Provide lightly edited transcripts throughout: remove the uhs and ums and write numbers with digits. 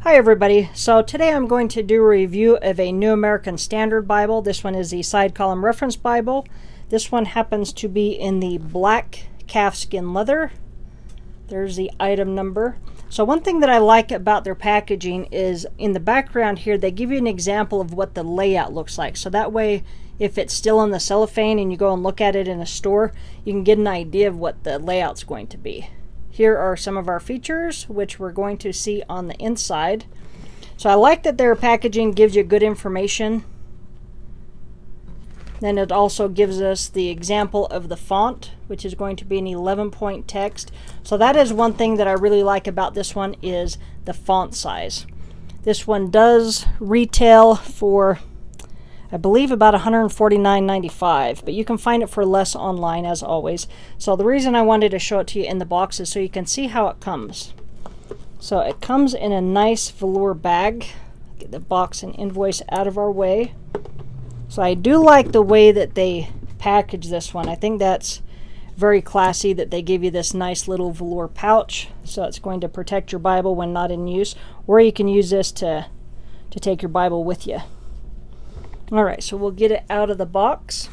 Hi everybody, so today I'm going to do a review of a New American Standard Bible. This one is the Side Column Reference Bible. This one happens to be in the Black Calfskin Leather. There's the item number. So one thing that I like about their packaging is in the background here they give you an example of what the layout looks like. So that way if it's still in the cellophane and you go and look at it in a store, you can get an idea of what the layout's going to be. Here are some of our features, which we're going to see on the inside. So I like that their packaging gives you good information. Then it also gives us the example of the font, which is going to be an 11-point text. So that is one thing that I really like about this one is the font size. This one does retail for, I believe, about $149.95, but you can find it for less online as always. So the reason I wanted to show it to you in the box is so you can see how it comes. So it comes in a nice velour bag. Get the box and invoice out of our way. So I do like the way that they package this one. I think that's very classy that they give you this nice little velour pouch. So it's going to protect your Bible when not in use, or you can use this to take your Bible with you. Alright, so we'll get it out of the box.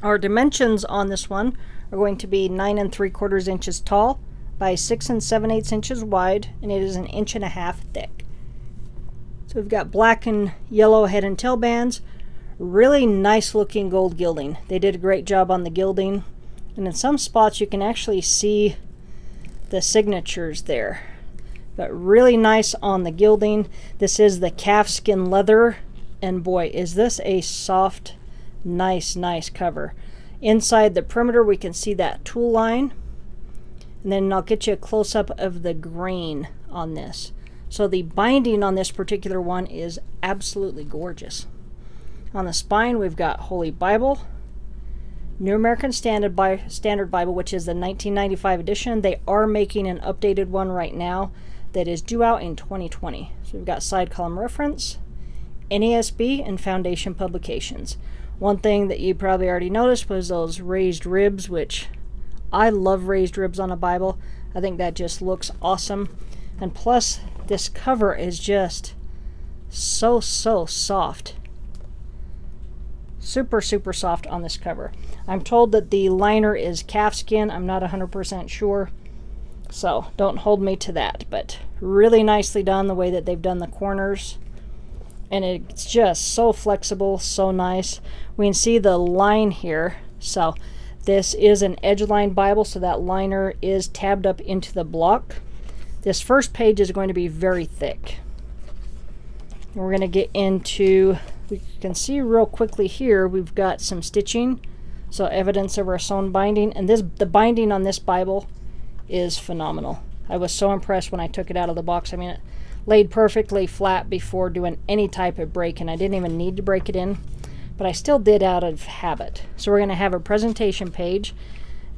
Our dimensions on this one are going to be 9 3/4 inches tall by 6 7/8 inches wide, and it is 1.5 inches thick. So we've got black and yellow head and tail bands. Really nice looking gold gilding. They did a great job on the gilding, and in some spots you can actually see the signatures there. But really nice on the gilding. This is the calfskin leather. And boy, is this a soft, nice cover. Inside the perimeter, we can see that tool line. And then I'll get you a close-up of the grain on this. So the binding on this particular one is absolutely gorgeous. On the spine, we've got Holy Bible, New American Standard Bible, which is the 1995 edition. They are making an updated one right now that is due out in 2020. So we've got side column reference, NASB, and Foundation Publications. One thing that you probably already noticed was those raised ribs, which I love raised ribs on a Bible. I think that just looks awesome. And plus, this cover is just so soft. Super soft on this cover. I'm told that the liner is calfskin. I'm not 100% sure, so don't hold me to that. But really nicely done the way that they've done the corners. And it's just so flexible, so nice. We can see the line here. So this is an edge-line Bible, so that liner is tabbed up into the block. This first page is going to be very thick. And we're going to get into, we can see real quickly here, we've got some stitching, so evidence of our sewn binding. And the binding on this Bible is phenomenal. I was so impressed when I took it out of the box. I mean, it laid perfectly flat before doing any type of break, and I didn't even need to break it in, but I still did out of habit. So we're going to have a presentation page.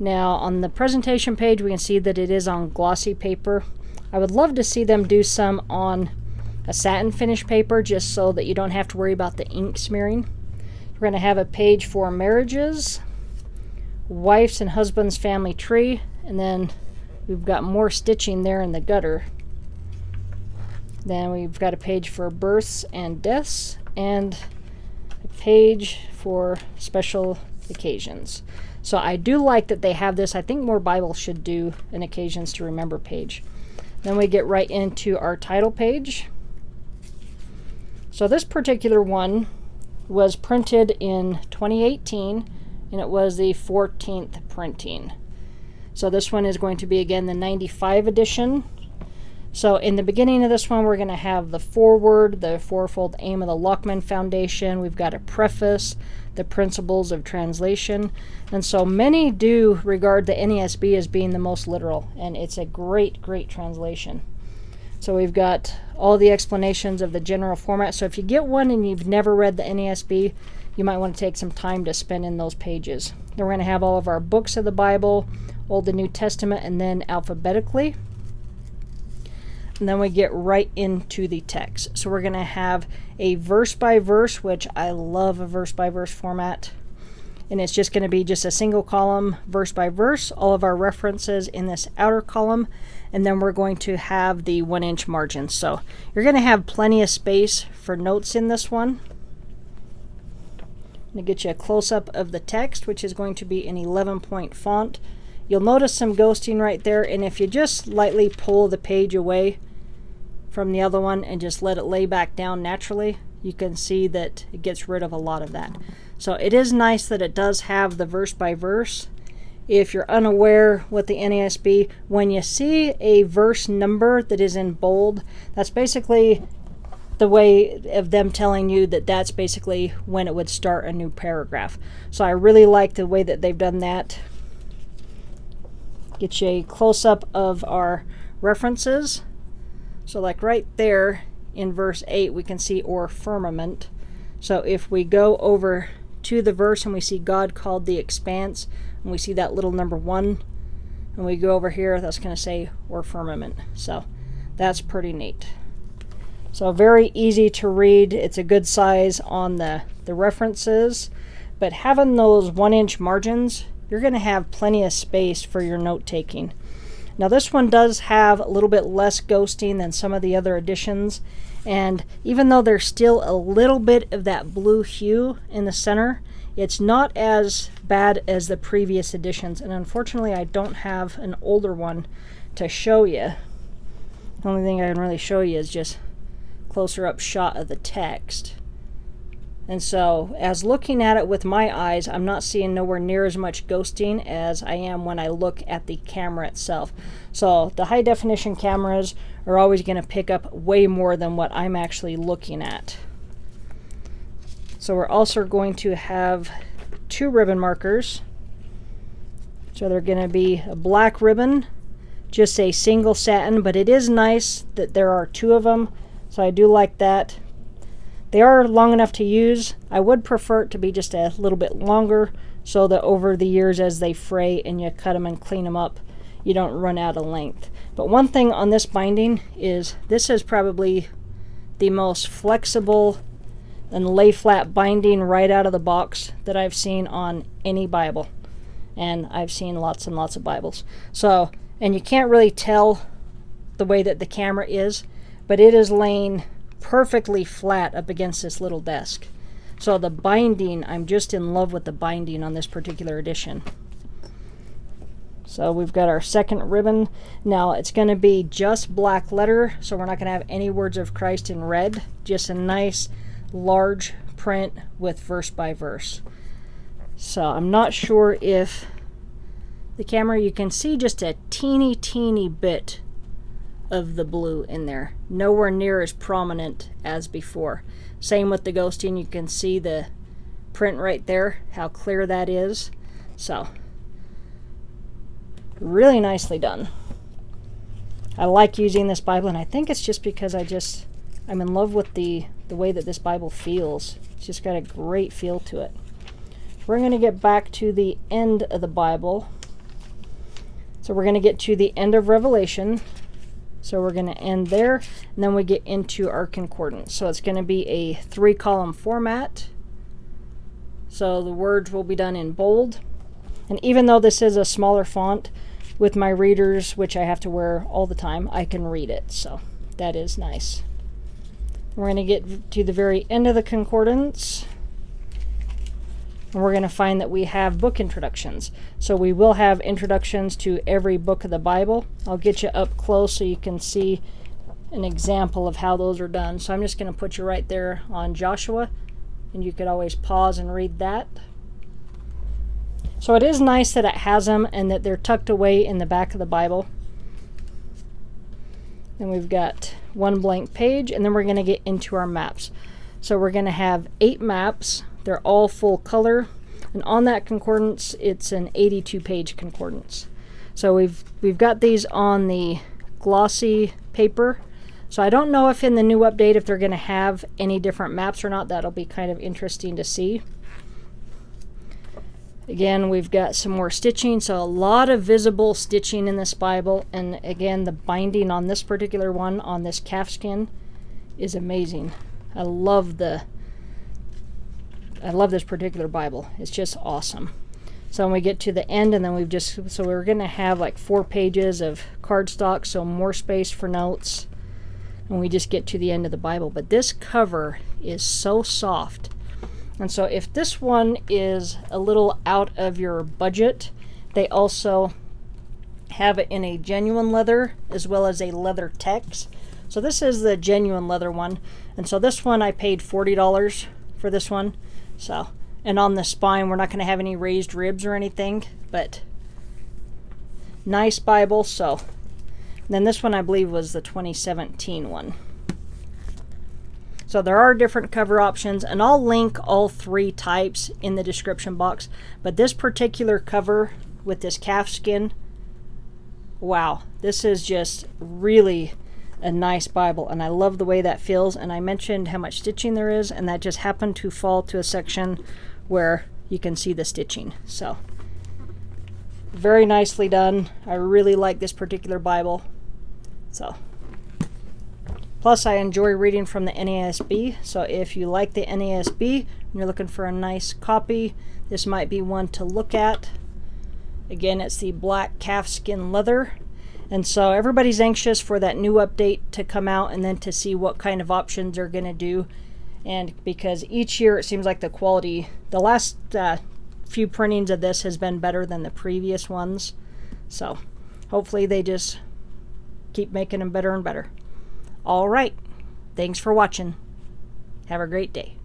Now on the presentation page we can see that it is on glossy paper. I would love to see them do some on a satin finish paper just so that you don't have to worry about the ink smearing. We're going to have a page for marriages, wife's and husband's family tree, and then we've got more stitching there in the gutter. Then we've got a page for births and deaths, and a page for special occasions. So I do like that they have this. I think more Bibles should do an occasions to remember page. Then we get right into our title page. So this particular one was printed in 2018, and it was the 14th printing. So this one is going to be, again, the 95 edition. So in the beginning of this one, we're going to have the foreword, the fourfold aim of the Lockman Foundation. We've got a preface, the principles of translation. And so many do regard the NASB as being the most literal, and it's a great translation. So we've got all the explanations of the general format. So if you get one and you've never read the NASB, you might want to take some time to spend in those pages. Then we're going to have all of our books of the Bible, Old and New Testament, and then alphabetically. And then we get right into the text. So we're going to have a verse by verse, which I love a verse by verse format. And it's just going to be just a single column, verse by verse, all of our references in this outer column, and then we're going to have the 1-inch margin. So you're going to have plenty of space for notes in this one. I'm going to get you a close-up of the text, which is going to be an 11-point font. You'll notice some ghosting right there, and if you just lightly pull the page away from the other one and just let it lay back down naturally, you can see that it gets rid of a lot of that. So it is nice that it does have the verse by verse. If you're unaware with the NASB, when you see a verse number that is in bold, that's basically the way of them telling you that that's basically when it would start a new paragraph. So I really like the way that they've done that. Get you a close-up of our references. So like right there in verse 8, we can see or firmament. So if we go over to the verse and we see God called the expanse, and we see that little number 1, and we go over here, that's going to say or firmament. So that's pretty neat. So very easy to read. It's a good size on the references, but having those 1-inch margins, you're going to have plenty of space for your note taking. Now this one does have a little bit less ghosting than some of the other editions, and even though there's still a little bit of that blue hue in the center, it's not as bad as the previous editions. And unfortunately I don't have an older one to show you. The only thing I can really show you is just closer up shot of the text. And so as looking at it with my eyes, I'm not seeing nowhere near as much ghosting as I am when I look at the camera itself. So the high definition cameras are always going to pick up way more than what I'm actually looking at. So we're also going to have 2 ribbon markers. So they're going to be a black ribbon, just a single satin, but it is nice that there are 2 of them. So I do like that. They are long enough to use. I would prefer it to be just a little bit longer so that over the years as they fray and you cut them and clean them up, you don't run out of length. But one thing on this binding is this is probably the most flexible and lay flat binding right out of the box that I've seen on any Bible. And I've seen lots and lots of Bibles. So, and you can't really tell the way that the camera is, but it is laying perfectly flat up against this little desk. So the binding, I'm just in love with the binding on this particular edition. So we've got our second ribbon. Now it's going to be just black letter, so we're not going to have any words of Christ in red, just a nice large print with verse by verse. So I'm not sure if the camera, you can see just a teeny bit of the blue in there, nowhere near as prominent as before. Same with the ghosting, you can see the print right there, how clear that is. So really nicely done. I like using this Bible, and I think it's just because I'm in love with the way that this Bible feels. It's just got a great feel to it. We're going to get back to the end of the Bible. So we're going to get to the end of Revelation. So we're going to end there, and then we get into our concordance. So it's going to be a 3-column format. So the words will be done in bold. And even though this is a smaller font, with my readers, which I have to wear all the time, I can read it. So that is nice. We're going to get to the very end of the concordance. And we're going to find that we have book introductions. So we will have introductions to every book of the Bible. I'll get you up close so you can see an example of how those are done. So I'm just going to put you right there on Joshua, and you could always pause and read that. So it is nice that it has them and that they're tucked away in the back of the Bible. And we've got one blank page, and then we're going to get into our maps. So we're going to have 8 maps. They're all full color, and on that concordance, it's an 82-page concordance. So we've got these on the glossy paper. So I don't know if in the new update if they're going to have any different maps or not. That'll be kind of interesting to see. Again, we've got some more stitching, so a lot of visible stitching in this Bible, and again, the binding on this particular one, on this calfskin, is amazing. I love the I love this particular Bible. It's just awesome. So when we get to the end, and then so we're going to have like 4 pages of cardstock, so more space for notes. And we just get to the end of the Bible. But this cover is so soft. And so if this one is a little out of your budget, they also have it in a genuine leather as well as a leather text. So this is the genuine leather one. And so this one I paid $40 for this one. So, and on the spine we're not going to have any raised ribs or anything, but nice Bible. So then this one I believe was the 2017 one. So there are different cover options, and I'll link all 3 types in the description box. But this particular cover with this calfskin, wow, this is just really a nice Bible, and I love the way that feels. And I mentioned how much stitching there is, and that just happened to fall to a section where you can see the stitching. So very nicely done. I really like this particular Bible. So plus I enjoy reading from the NASB, so if you like the NASB and you're looking for a nice copy, this might be one to look at. Again, it's the Black Calfskin Leather. And so everybody's anxious for that new update to come out, and then to see what kind of options they're going to do. And because each year it seems like the quality, the last few printings of this has been better than the previous ones. So hopefully they just keep making them better and better. All right. Thanks for watching. Have a great day.